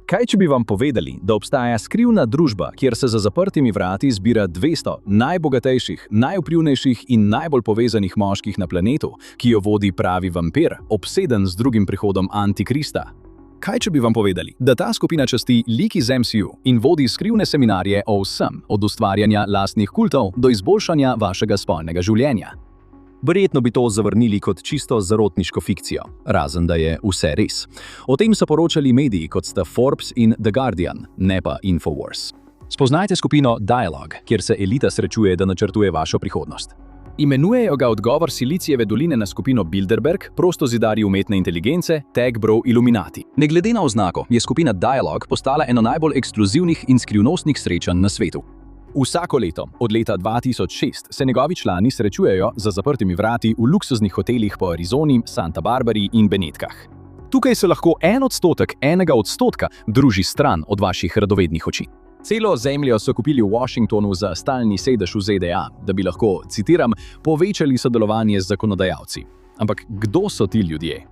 Kaj če bi vam povedali, da obstaja skrivna družba, kjer se za zaprtimi vrati zbira 200 najbogatejših, najvplivnejših in najbolj povezanih moških na planetu, ki jo vodi pravi vampir, obseden z drugim prihodom Antikrista? Kaj če bi vam povedali, da ta skupina časti lik iz MCU in vodi skrivne seminarje o vsem, od ustvarjanja lastnih kultov do izboljšanja vašega spolnega življenja? Verjetno bi to zavrnili kot čisto zarotniško fikcijo, razen da je vse res. O tem so poročali mediji kot sta Forbes in The Guardian, ne pa Infowars. Spoznajte skupino Dialogue, kjer se elita srečuje, da načrtuje vašo prihodnost. Imenujejo ga odgovor Silicijeve doline na skupino Bilderberg, prostozidarji umetne inteligence, Tech Bro Illuminati. Ne glede na oznako, je skupina Dialogue postala eno najbolj ekskluzivnih in skrivnostnih srečanj na svetu. Vsako leto, od leta 2006, se njegovi člani srečujejo za zaprtimi vrati v luksuznih hotelih po Arizoni, Santa Barbari in Benetkah. Tukaj se lahko 1% enega odstotka druži stran od vaših radovednih oči. Celo zemljo so kupili v Washingtonu za stalni sedež v ZDA, da bi lahko, citiram, povečali sodelovanje z zakonodajalci. Ampak kdo so ti ljudje?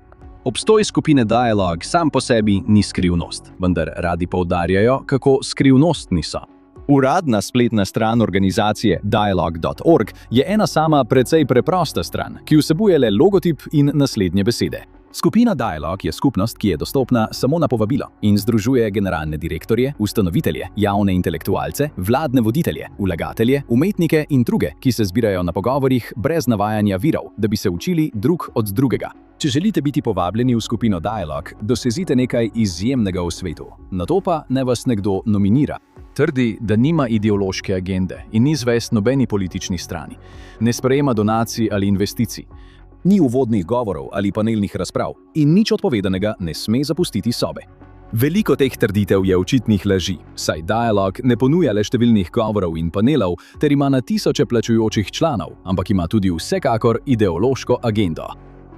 Obstoj skupine Dialogue sam po sebi ni skrivnost, vendar radi poudarjajo, kako skrivnostni so. Uradna spletna stran organizacije dialogue.org je ena sama precej preprosta stran, ki vsebuje le logotip in naslednje besede. Skupina Dialogue je skupnost, ki je dostopna samo na povabilo in združuje generalne direktorje, ustanovitelje, javne intelektualce, vladne voditelje, vlagatelje, umetnike in druge, ki se zbirajo na pogovorih brez navajanja virov, da bi se učili drug od drugega. Če želite biti povabljeni v skupino Dialogue, dosezite nekaj izjemnega v svetu. Nato pa ne vas nekdo nominira. Trdi, da nima ideološke agende in ni zvest nobeni politični strani. Ne sprejema donacij ali investicij. Ni uvodnih govorov ali panelnih razprav in nič odpovedanega ne sme zapustiti sobe. Veliko teh trditev je očitnih laži, saj Dialogue ne ponuja le številnih govorov in panelov ter ima na tisoče plačujočih članov, ampak ima tudi vsekakor ideološko agendo.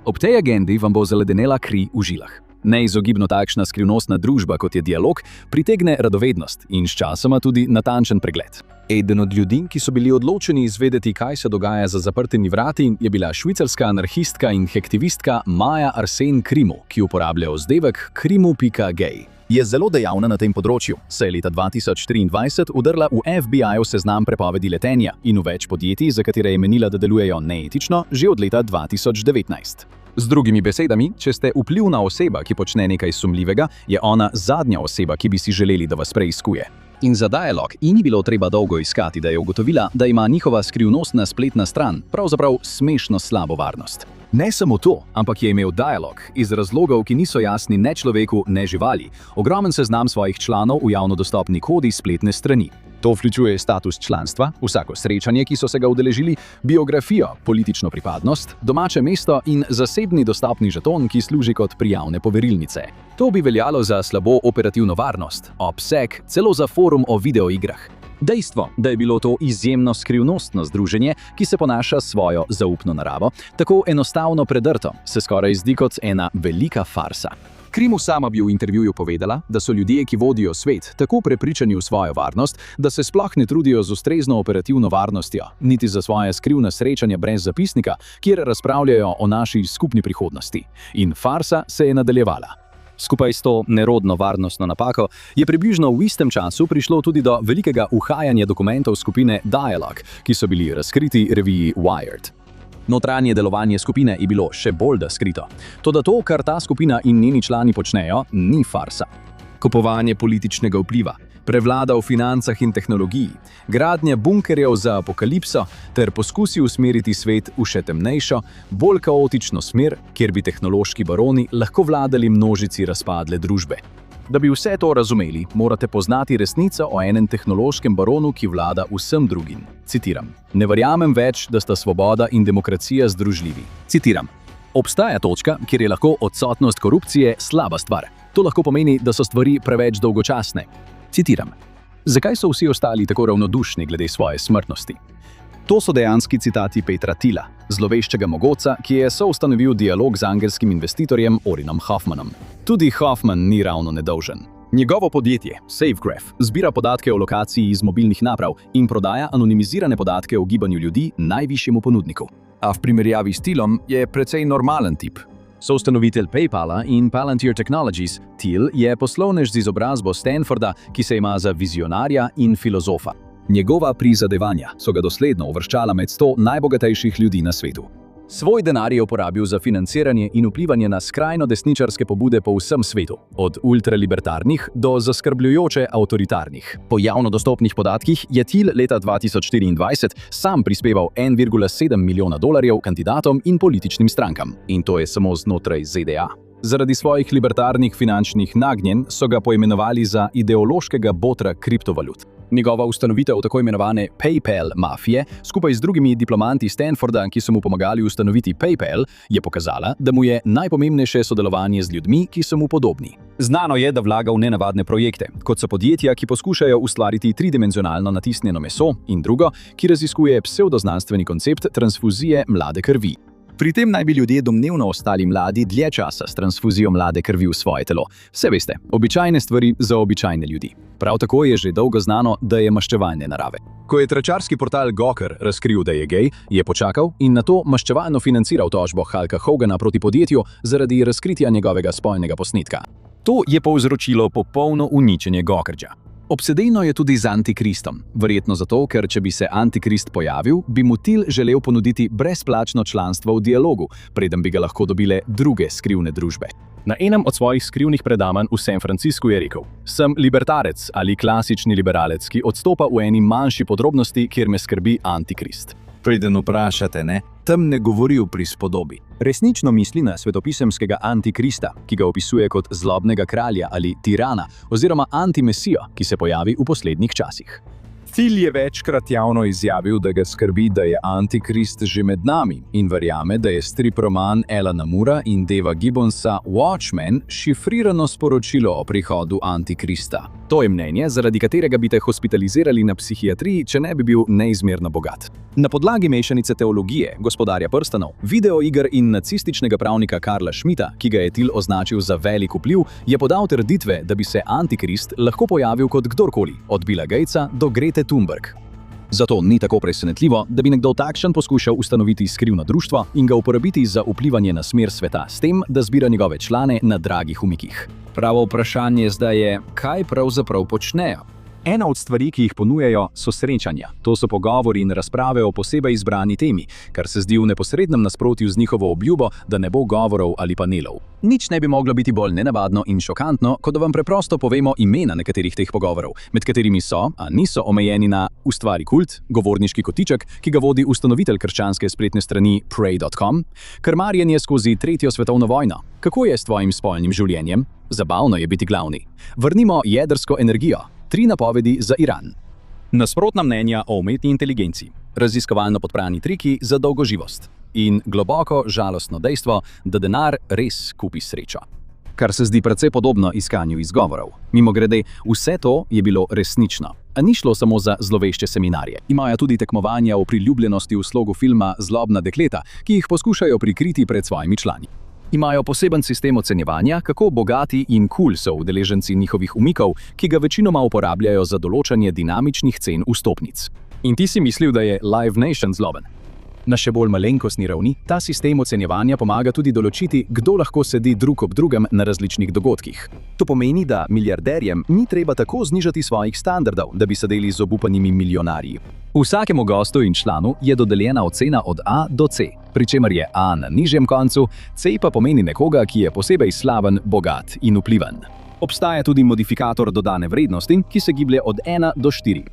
Ob tej agendi vam bo zaledenela kri v žilah. Neizogibno takšna skrivnostna družba, kot je Dialog, pritegne radovednost in sčasoma tudi natančen pregled. Eden od ljudi, ki so bili odločeni izvedeti, kaj se dogaja za zaprtimi vrati, je bila švicarska anarhistka in hektivistka Maja Arsen Krimu, ki uporablja vzdevek krimu.gay. Je zelo dejavna na tem področju, saj je leta 2023 udrla v FBI-ov seznam prepovedi letenja in v več podjetij, za katere je menila, da delujejo neetično, že od leta 2019. Z drugimi besedami, če ste vplivna oseba, ki počne nekaj sumljivega, je ona zadnja oseba, ki bi si želeli, da vas preiskuje. In za Dialog ni bilo treba dolgo iskati, da je ugotovila, da ima njihova skrivnostna spletna stran pravzaprav smešno slabo varnost. Ne samo to, ampak je imel Dialog iz razlogov, ki niso jasni ne človeku, ne živali, ogromen seznam svojih članov v javno dostopni kodi spletne strani. To vključuje status članstva, vsako srečanje, ki so se ga udeležili, biografijo, politično pripadnost, domače mesto in zasebni dostopni žeton, ki služi kot prijavne poverilnice. To bi veljalo za slabo operativno varnost, obseg, celo za forum o videoigrah. Dejstvo, da je bilo to izjemno skrivnostno združenje, ki se ponaša svojo zaupno naravo, tako enostavno predrto, se skoraj zdi kot ena velika farsa. Krimu sama bi v intervjuju povedala, da so ljudje, ki vodijo svet, tako prepričani v svojo varnost, da se sploh ne trudijo z ustrezno operativno varnostjo, niti za svoje skrivna srečanja brez zapisnika, kjer razpravljajo o naši skupni prihodnosti. In farsa se je nadaljevala. Skupaj s to nerodno varnostno napako je približno v istem času prišlo tudi do velikega uhajanja dokumentov skupine Dialog, ki so bili razkriti reviji Wired. Notranje delovanje skupine je bilo še bolj skrito. Toda to, kar ta skupina in njeni člani počnejo, ni farsa. Kupovanje političnega vpliva, prevlada v financah in tehnologiji, gradnja bunkerjev za apokalipso ter poskusi usmeriti svet v še temnejšo, bolj kaotično smer, kjer bi tehnološki baroni lahko vladali množici razpadle družbe. Da bi vse to razumeli, morate poznati resnico o enem tehnološkem baronu, ki vlada vsem drugim. Citiram: "Ne verjamem več, da sta svoboda in demokracija združljivi." Citiram: "Obstaja točka, kjer je lahko odsotnost korupcije slaba stvar. To lahko pomeni, da so stvari preveč dolgočasne." Citiram: "Zakaj so vsi ostali tako ravnodušni glede svoje smrtnosti?" To so dejanski citati Petra Thiela, zloveščega mogotca, ki je soustanovil Dialog z angelskim investitorjem Orinom Hoffmanom. Tudi Hoffman ni ravno nedolžen. Njegovo podjetje, SafeGraph, zbira podatke o lokaciji iz mobilnih naprav in prodaja anonimizirane podatke o gibanju ljudi najvišjemu ponudniku. A v primerjavi s Thielom je precej normalen tip. Soustanovitelj PayPala in Palantir Technologies, Thiel je poslovnež z izobrazbo Stanforda, ki se ima za vizionarja in filozofa. Njegova prizadevanja so ga dosledno uvrščala med 100 najbogatejših ljudi na svetu. Svoj denar je uporabil za financiranje in vplivanje na skrajno desničarske pobude po vsem svetu, od ultralibertarnih do zaskrbljujoče avtoritarnih. Po javno dostopnih podatkih je Thiel leta 2024 sam prispeval $1,7 milijona kandidatom in političnim strankam. In to je samo znotraj ZDA. Zaradi svojih libertarnih finančnih nagnjenj so ga poimenovali za ideološkega botra kriptovalut. Njegova ustanovitev tako imenovane PayPal mafije, skupaj z drugimi diplomanti Stanforda, ki so mu pomagali ustanoviti PayPal, je pokazala, da mu je najpomembnejše sodelovanje z ljudmi, ki so mu podobni. Znano je, da vlaga v nenavadne projekte, kot so podjetja, ki poskušajo ustvariti tridimenzionalno natisnjeno meso, in drugo, ki raziskuje psevdoznanstveni koncept transfuzije mlade krvi. Pri tem naj bi ljudje domnevno ostali mladi dlje časa s transfuzijo mlade krvi v svoje telo. Vse veste, običajne stvari za običajne ljudi. Prav tako je že dolgo znano, da je maščevalne narave. Ko je tračarski portal Gawker razkril, da je gej, je počakal in nato maščevalno financiral tožbo Hulka Hogana proti podjetju zaradi razkritja njegovega spolnega posnetka. To je povzročilo popolno uničenje Gawkerja. Obsedeno je tudi z Antikristom, verjetno zato, ker če bi se Antikrist pojavil, bi mu Thiel želel ponuditi brezplačno članstvo v dialogu, preden bi ga lahko dobile druge skrivne družbe. Na enem od svojih skrivnih predavanj v San Franciscu je rekel: "Sem libertarec ali klasični liberalec, ki odstopa v eni manjši podrobnosti, kjer me skrbi Antikrist." Preden vprašate, ne? Tam ne govori v prispodobi. Resnično misli na svetopisemskega Antikrista, ki ga opisuje kot zlobnega kralja ali tirana, oziroma antimesijo, ki se pojavi v poslednjih časih. Thiel je večkrat javno izjavil, da ga skrbi, da je Antikrist že med nami in verjame, da je strip roman Alana Moorea in Deva Gibbonsa Watchmen šifrirano sporočilo o prihodu Antikrista. To je mnenje, zaradi katerega bi te hospitalizirali na psihiatriji, če ne bi bil neizmerno bogat. Na podlagi mešanice teologije, Gospodarja prstanov, videoiger in nacističnega pravnika Karla Schmidta, ki ga je Thiel označil za velik vpliv, je podal trditve, da bi se Antikrist lahko pojavil kot kdorkoli, od Billa Gatesa do Grete Thunberg. Zato ni tako presenetljivo, da bi nekdo takšen poskušal ustanoviti skrivno društvo in ga uporabiti za vplivanje na smer sveta s tem, da zbira njegove člane na dragih umikih. Pravo vprašanje zdaj je, kaj pravzaprav počnejo? Ena od stvari, ki jih ponujajo, so srečanja. To so pogovori in razprave o posebej izbrani temi, kar se zdi v neposrednem nasprotju z njihovo obljubo, da ne bo govorov ali panelov. Nič ne bi moglo biti bolj nenavadno in šokantno, kot da vam preprosto povemo imena nekaterih teh pogovorov, med katerimi so, a niso omejeni na Ustvari kult, govorniški kotiček, ki ga vodi ustanovitelj krščanske spletne strani Pray.com, krmarjenje skozi 3. svetovno vojno, kako je s tvojim spolnim življenjem, zabavno je biti glavni, vrnimo jedrsko energijo, 3 napovedi za Iran. Nasprotna mnenja o umetni inteligenci, raziskovalno podprani triki za dolgoživost in globoko žalostno dejstvo, da denar res kupi srečo. Kar se zdi precej podobno iskanju izgovorov. Mimogrede, vse to je bilo resnično. A ni šlo samo za zlovešče seminarje. Imajo tudi tekmovanja o priljubljenosti v slogu filma Zlobna dekleta, ki jih poskušajo prikriti pred svojimi člani. Imajo poseben sistem ocenjevanja, kako bogati in cool so udeleženci njihovih umikov, ki ga večinoma uporabljajo za določanje dinamičnih cen vstopnic. In ti si mislil, da je Live Nation zloben? Na še bolj malenkostni ravni, ta sistem ocenjevanja pomaga tudi določiti, kdo lahko sedi drug ob drugem na različnih dogodkih. To pomeni, da milijarderjem ni treba tako znižati svojih standardov, da bi sedeli z obupanimi milijonarji. Vsakemu gostu in članu je dodeljena ocena od A do C, pri čemer je A na nižjem koncu, C pa pomeni nekoga, ki je posebej slaven, bogat in vpliven. Obstaja tudi modifikator dodane vrednosti, ki se giblje od 1 do 4.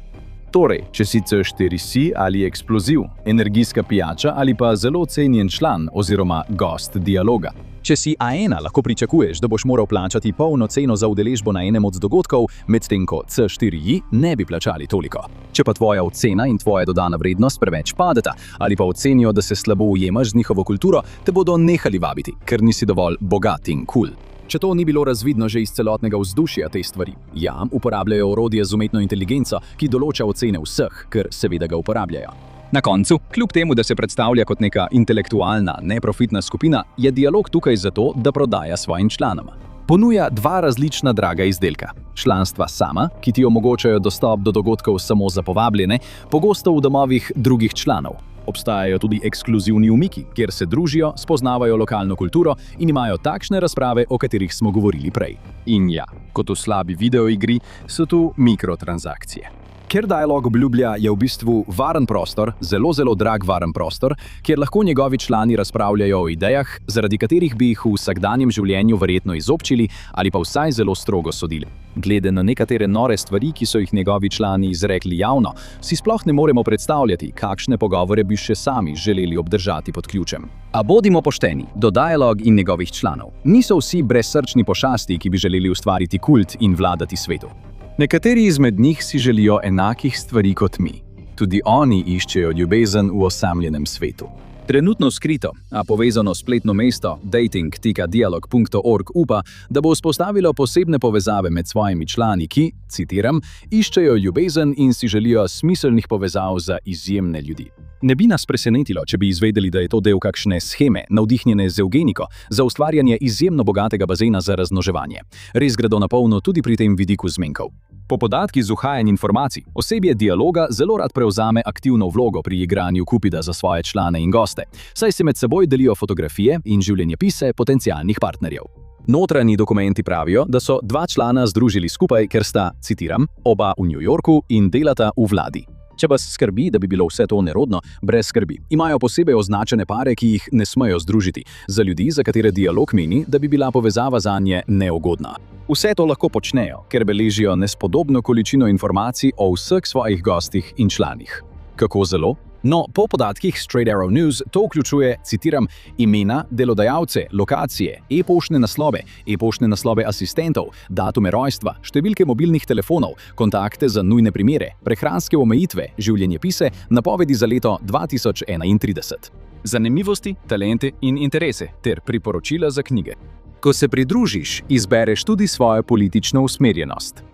Torej, če si C4C ali eksploziv, energijska pijača ali pa zelo cenjen član oziroma gost dialoga. Če si A1, lahko pričakuješ, da boš moral plačati polno ceno za udeležbo na enem od dogodkov, medtem ko C4J ne bi plačali toliko. Če pa tvoja ocena in tvoja dodana vrednost preveč padeta ali pa ocenijo, da se slabo ujemaš z njihovo kulturo, te bodo nehali vabiti, ker nisi dovolj bogat in cool. Če to ni bilo razvidno že iz celotnega vzdušja te stvari, ja, uporabljajo orodje z umetno inteligenco, ki določa ocene vseh, ker seveda ga uporabljajo. Na koncu, kljub temu, da se predstavlja kot neka intelektualna, neprofitna skupina, je dialog tukaj zato, da prodaja svojim članom. Ponuja 2 različna draga izdelka. Članstva sama, ki ti omogočajo dostop do dogodkov samo za povabljene, pogosto v domovih drugih članov. Obstajajo tudi ekskluzivni umiki, kjer se družijo, spoznavajo lokalno kulturo in imajo takšne razprave, o katerih smo govorili prej. In ja, kot v slabi videoigri, so tu mikrotransakcije. Ker Dialog obljublja, je v bistvu varen prostor, zelo drag varen prostor, kjer lahko njegovi člani razpravljajo o idejah, zaradi katerih bi jih v vsakdanjem življenju verjetno izobčili ali pa vsaj zelo strogo sodili. Glede na nekatere nore stvari, ki so jih njegovi člani izrekli javno, si sploh ne moremo predstavljati, kakšne pogovore bi še sami želeli obdržati pod ključem. A bodimo pošteni, do Dialog in njegovih članov niso vsi brezsrčni pošasti, ki bi želeli ustvariti kult in vladati svetu. Nekateri izmed njih si želijo enakih stvari kot mi. Tudi oni iščejo ljubezen v osamljenem svetu. Trenutno skrito, a povezano spletno mesto dating.dialog.org upa, da bo vzpostavilo posebne povezave med svojimi člani, ki, citiram, iščejo ljubezen in si želijo smiselnih povezav za izjemne ljudi. Ne bi nas presenetilo, če bi izvedeli, da je to del kakšne sheme, navdihnjene z evgeniko, za ustvarjanje izjemno bogatega bazena za razmnoževanje. Res gredo na polno tudi pri tem vidiku zmenkov. Po podatkih z uhajanj informacij, osebje Dialoga zelo rad prevzame aktivno vlogo pri igranju Cupida za svoje člane in goste, saj se med seboj delijo fotografije in življenjepise potencialnih partnerjev. Notranji dokumenti pravijo, da so dva člana združili skupaj, ker sta, citiram, oba v New Yorku in delata v vladi. Če vas skrbi, da bi bilo vse to nerodno, brez skrbi. Imajo posebej označene pare, ki jih ne smejo združiti, za ljudi, za katere Dialog meni, da bi bila povezava zanje neugodna. Vse to lahko počnejo, ker beležijo nespodobno količino informacij o vseh svojih gostih in članih. Kako zelo? No, po podatkih Straight Arrow News to vključuje, citiram, imena, delodajalce, lokacije, e-poštne naslove asistentov, datume rojstva, številke mobilnih telefonov, kontakte za nujne primere, prehranske omejitve, življenjepise, napovedi za leto 2031. Zanimivosti, talente in interese ter priporočila za knjige. Ko se pridružiš, izbereš tudi svojo politično usmerjenost.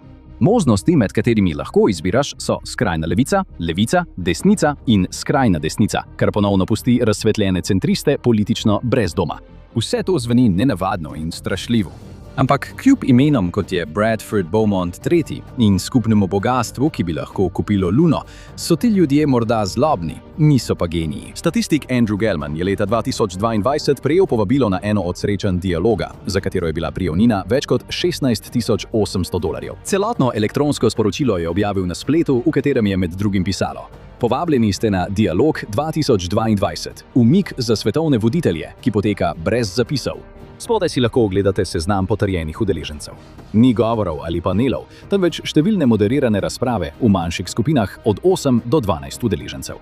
Možnosti, med katerimi lahko izbiraš, so skrajna levica, levica, desnica in skrajna desnica, kar ponovno pusti razsvetljene centriste politično brez doma. Vse to zveni nenavadno in strašljivo. Ampak kljub imenom, kot je Bradford Beaumont III in skupnemu bogatstvu, ki bi lahko kupilo Luno, so ti ljudje morda zlobni, niso pa geniji. Statistik Andrew Gelman je leta 2022 prejel povabilo na eno od srečanj Dialoga, za katero je bila prijavnina več kot $16,800. Celotno elektronsko sporočilo je objavil na spletu, v katerem je med drugim pisalo: Povabljeni ste na Dialog 2022, umik za svetovne voditelje, ki poteka brez zapisov. Spodaj si lahko ogledate seznam potrjenih udeležencev. Ni govorov ali panelov, temveč številne moderirane razprave v manjših skupinah od 8 do 12 udeležencev.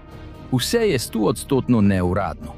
Vse je 100% neuradno.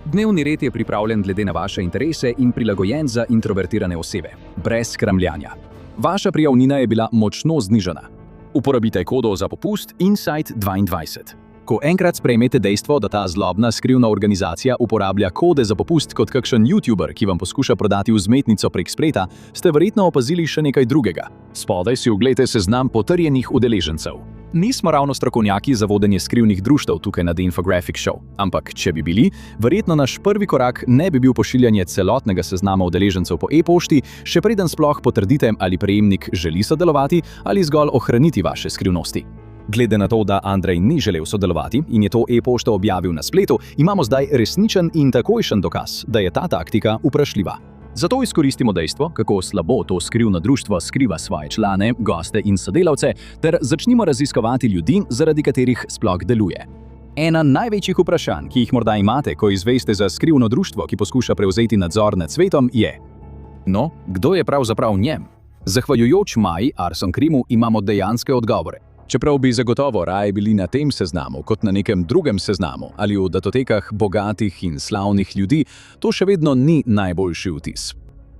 Dnevni red je pripravljen glede na vaše interese in prilagojen za introvertirane osebe, brez kramljanja. Vaša prijavnina je bila močno znižana. Uporabite kodo za popust INSIGHT22. Ko enkrat sprejmete dejstvo, da ta zlobna skrivna organizacija uporablja kode za popust kot kakšen YouTuber, ki vam poskuša prodati vzmetnico prek spleta, ste verjetno opazili še nekaj drugega. Spodaj si oglejte seznam potrjenih udeležencev. Nismo ravno strokovnjaki za vodenje skrivnih društev tukaj na The Infographic Show, ampak če bi bili, verjetno naš prvi korak ne bi bil pošiljanje celotnega seznama udeležencev po e-pošti, še preden sploh potrdite, ali prejemnik želi sodelovati ali zgolj ohraniti vaše skrivnosti. Glede na to, da Andrej ni želel sodelovati in je to e-pošto objavil na spletu, imamo zdaj resničen in takojšen dokaz, da je ta taktika vprašljiva. Zato izkoristimo dejstvo, kako slabo to skrivno društvo skriva svoje člane, goste in sodelavce, ter začnimo raziskovati ljudi, zaradi katerih sploh deluje. Ena največjih vprašanj, ki jih morda imate, ko izveste za skrivno društvo, ki poskuša prevzeti nadzor nad svetom, je: no, kdo je pravzaprav njem? Zahvaljujoč Maji Arson Krimu imamo dejanske odgovore. Čeprav bi zagotovo raje bili na tem seznamu kot na nekem drugem seznamu ali v datotekah bogatih in slavnih ljudi, to še vedno ni najboljši vtis.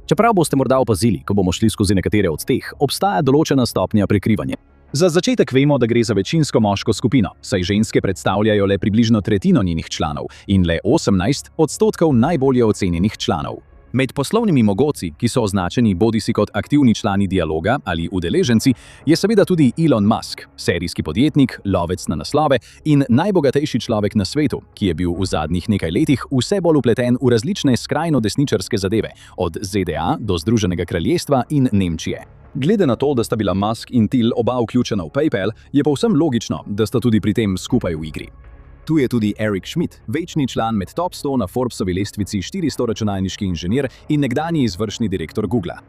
Čeprav boste morda opazili, ko bomo šli skozi nekatere od teh, obstaja določena stopnja prekrivanja. Za začetek vemo, da gre za večinsko moško skupino, saj ženske predstavljajo le približno tretjino njenih članov in le 18% najbolje ocenjenih članov. Med poslovnimi mogotci, ki so označeni bodisi kot aktivni člani Dialoga ali udeleženci, je seveda tudi Elon Musk, serijski podjetnik, lovec na naslove in najbogatejši človek na svetu, ki je bil v zadnjih nekaj letih vse bolj vpleten v različne skrajno desničarske zadeve, od ZDA do Združenega kraljestva in Nemčije. Glede na to, da sta bila Musk in Thiel oba vključena v PayPal, je povsem logično, da sta tudi pri tem skupaj v igri. Tu je tudi Eric Schmidt, večni član med top 100 na Forbesovi lestvici 400 računalniški inženir in nekdanji izvršni direktor Googla.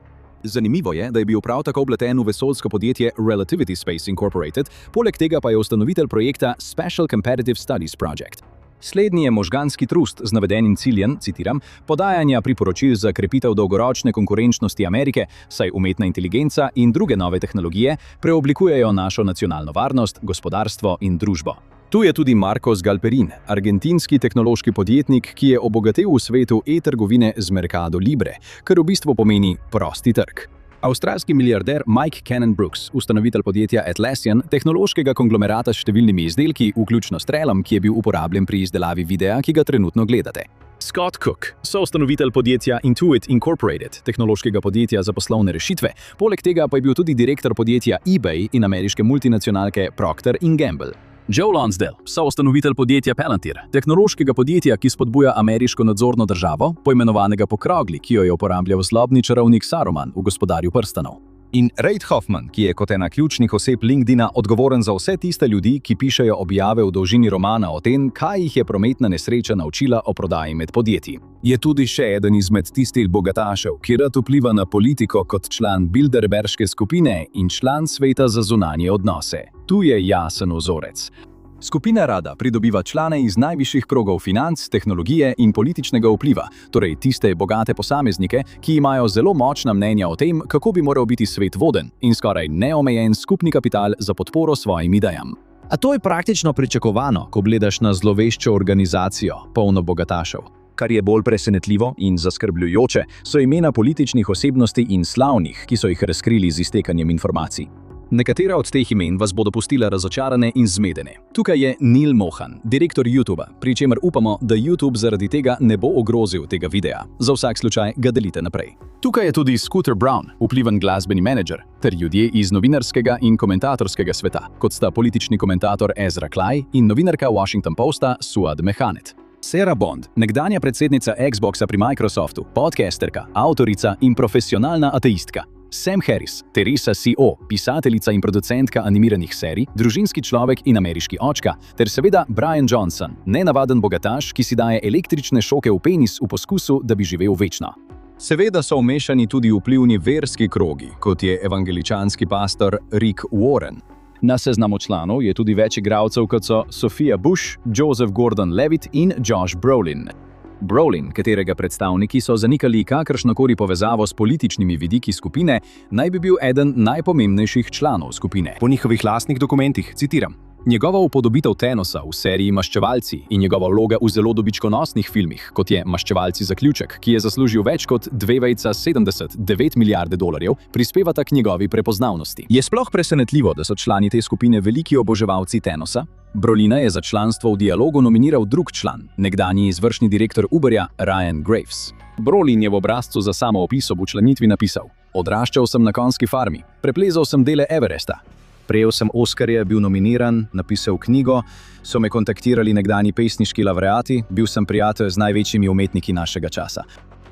Zanimivo je, da je bil prav tako vpleten v vesoljsko podjetje Relativity Space Incorporated, poleg tega pa je ustanovitelj projekta Special Competitive Studies Project. Slednji je možganski trust z navedenim ciljem, citiram, podajanja priporočil za krepitev dolgoročne konkurenčnosti Amerike, saj umetna inteligenca in druge nove tehnologije preoblikujejo našo nacionalno varnost, gospodarstvo in družbo. Tu je tudi Marcos Galperin, argentinski tehnološki podjetnik, ki je obogatel v svetu e-trgovine z Mercado Libre, kar v bistvu pomeni prosti trg. Avstralski milijarder Mike Cannon-Brookes, ustanovitelj podjetja Atlassian, tehnološkega konglomerata s številnimi izdelki, vključno s Trellom, ki je bil uporabljen pri izdelavi videa, ki ga trenutno gledate. Scott Cook, soustanovitelj podjetja Intuit Incorporated, tehnološkega podjetja za poslovne rešitve, poleg tega pa je bil tudi direktor podjetja eBay in ameriške multinacionalke Procter & Gamble. Joe Lonsdale, soustanovitelj podjetja Palantir, tehnološkega podjetja, ki spodbuja ameriško nadzorno državo, poimenovanega po krogli, ki jo je uporabljal zlobni čarovnik Saruman v Gospodarju prstanov. In Reid Hoffman, ki je kot ena ključnih oseb LinkedIna odgovoren za vse tiste ljudi, ki pišejo objave v dolžini romana o tem, kaj jih je prometna nesreča naučila o prodaji med podjetji. Je tudi še eden izmed tistih bogatašev, ki rad vpliva na politiko kot član Bilderberške skupine in član sveta za zunanje odnose. Tu je jasen vzorec. Skupina rada pridobiva člane iz najvišjih krogov financ, tehnologije in političnega vpliva, torej tiste bogate posameznike, ki imajo zelo močna mnenja o tem, kako bi moral biti svet voden in skoraj neomejen skupni kapital za podporo svojim idejam. A to je praktično pričakovano, ko gledaš na zloveščo organizacijo, polno bogatašev. Kar je bolj presenetljivo in zaskrbljujoče, so imena političnih osebnosti in slavnih, ki so jih razkrili z iztekanjem informacij. Nekatera od teh imen vas bodo pustila razočarane in zmedene. Tukaj je Neil Mohan, direktor YouTubea, pri čemer upamo, da YouTube zaradi tega ne bo ogrozil tega videa. Za vsak slučaj ga delite naprej. Tukaj je tudi Scooter Brown, vpliven glasbeni menedžer, ter ljudje iz novinarskega in komentatorskega sveta, kot sta politični komentator Ezra Clay in novinarka Washington Posta Suad Mehanet. Sarah Bond, nekdanja predsednica Xboxa pri Microsoftu, podcasterka, avtorica in profesionalna ateistka. Sam Harris, Teresa C.O., pisateljica in producentka animiranih serij, družinski človek in ameriški očka, ter seveda Brian Johnson, nenavaden bogataš, ki si daje električne šoke v penis v poskusu, da bi živel večno. Seveda so vmešani tudi vplivni verski krogi, kot je evangeličanski pastor Rick Warren. Na seznamu članov je tudi več igralcev, kot so Sophia Bush, Joseph Gordon-Levitt in Josh Brolin. Brolin, katerega predstavniki so zanikali kakršnokoli povezavo s političnimi vidiki skupine, naj bi bil eden najpomembnejših članov skupine. Po njihovih lastnih dokumentih, citiram, njegova upodobitev Thanosa v seriji Maščevalci in njegova vloga v zelo dobičkonosnih filmih, kot je Maščevalci zaključek, ki je zaslužil več kot 2,79 milijarde dolarjev, prispevata k njegovi prepoznavnosti. Je sploh presenetljivo, da so člani te skupine veliki oboževalci Thanosa? Brolina je za članstvo v Dialogu nominiral drug član, nekdanji izvršni direktor Uberja Ryan Graves. Brolin je v obrazcu za samoopis ob včlanitvi napisal: "Odraščal sem na konjski farmi, preplezal sem dele Everesta. Prejel sem Oskarje, bil nominiran, napisal knjigo, so me kontaktirali nekdanji pesniški lavreati, bil sem prijatelj z največjimi umetniki našega časa."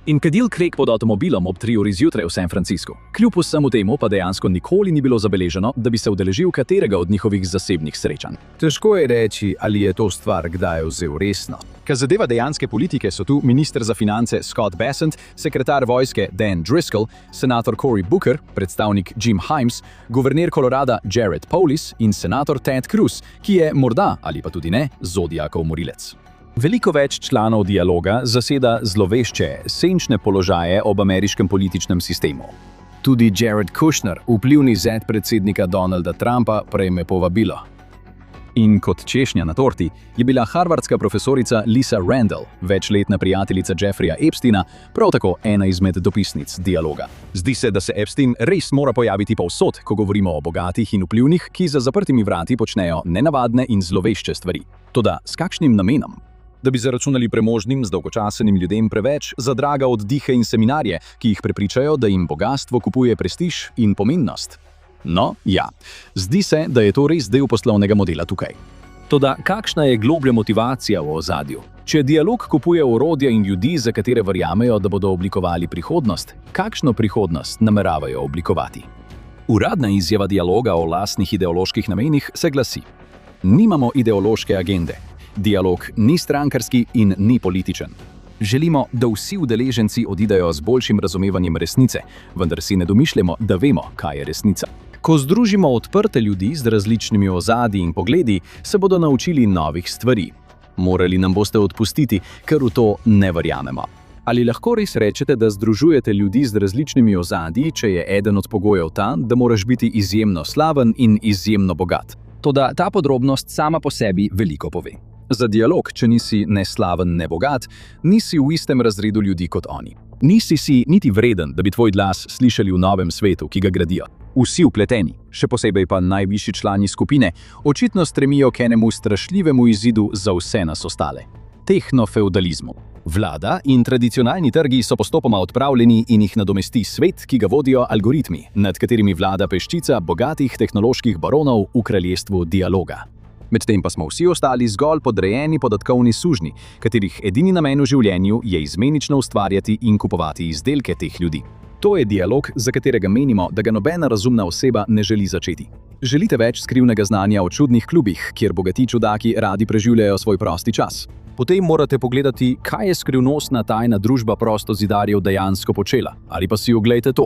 In kadil Craig pod avtomobilom ob 3 uri zjutraj v San Franciscu. Kljub vsemu temu pa dejansko nikoli ni bilo zabeleženo, da bi se udeležil katerega od njihovih zasebnih srečanj. Težko je reči, ali je to stvar kdaj vzel resno. Kar zadeva dejanske politike, so tu minister za finance Scott Bessent, sekretar vojske Dan Driscoll, senator Cory Booker, predstavnik Jim Himes, guverner Colorada Jared Polis in senator Ted Cruz, ki je morda, ali pa tudi ne, Zodiakov morilec. Veliko več članov Dialoga zaseda zlovešče, senčne položaje ob ameriškem političnem sistemu. Tudi Jared Kushner, vplivni zet predsednika Donalda Trumpa, prejme povabilo. In kot češnja na torti je bila harvardska profesorica Lisa Randall, večletna prijateljica Jeffreya Epsteina, prav tako ena izmed dopisnic Dialoga. Zdi se, da se Epstein res mora pojaviti povsod, ko govorimo o bogatih in vplivnih, ki za zaprtimi vrati počnejo nenavadne in zlovešče stvari. Toda s kakšnim namenom? Da bi zaračunali premožnim, zdolgočasenim ljudem preveč za draga oddihe in seminarje, ki jih prepričajo, da jim bogastvo kupuje prestiž in pomembnost. No, ja, zdi se, da je to res del poslovnega modela tukaj. Toda kakšna je globlja motivacija v ozadju? Če Dialog kupuje orodja in ljudi, za katere verjamejo, da bodo oblikovali prihodnost, kakšno prihodnost nameravajo oblikovati? Uradna izjava Dialoga o lastnih ideoloških namenih se glasi: "Nimamo ideološke agende. Dialog ni strankarski in ni političen. Želimo, da vsi udeleženci odidejo z boljšim razumevanjem resnice, vendar si ne domišljamo, da vemo, kaj je resnica. Ko združimo odprte ljudi z različnimi ozadji in pogledi, se bodo naučili novih stvari. Morali nam boste odpustiti, ker v to ne verjamemo. Ali lahko res rečete, da združujete ljudi z različnimi ozadji, če je eden od pogojev ta, da moraš biti izjemno slaven in izjemno bogat? Toda ta podrobnost sama po sebi veliko pove. Za dialog, če nisi ne slaven, ne bogat, nisi v istem razredu ljudi kot oni. Nisi si niti vreden, da bi tvoj glas slišali v novem svetu, ki ga gradijo. Vsi vpleteni, še posebej pa najvišji člani skupine, očitno stremijo k enemu strašljivemu izidu za vse nas ostale. Tehnofeudalizmu. Vlada in tradicionalni trgi so postopoma odpravljeni in jih nadomesti svet, ki ga vodijo algoritmi, nad katerimi vlada peščica bogatih tehnoloških baronov v kraljestvu dialoga. Medtem pa smo vsi ostali zgolj podrejeni podatkovni sužnji, katerih edini namen v življenju je izmenično ustvarjati in kupovati izdelke teh ljudi. To je dialog, za katerega menimo, da ga nobena razumna oseba ne želi začeti. Želite več skrivnega znanja o čudnih klubih, kjer bogati čudaki radi preživljajo svoj prosti čas? Potem morate pogledati, kaj je skrivnostna tajna družba prostozidarjev dejansko počela, ali pa si oglejte to.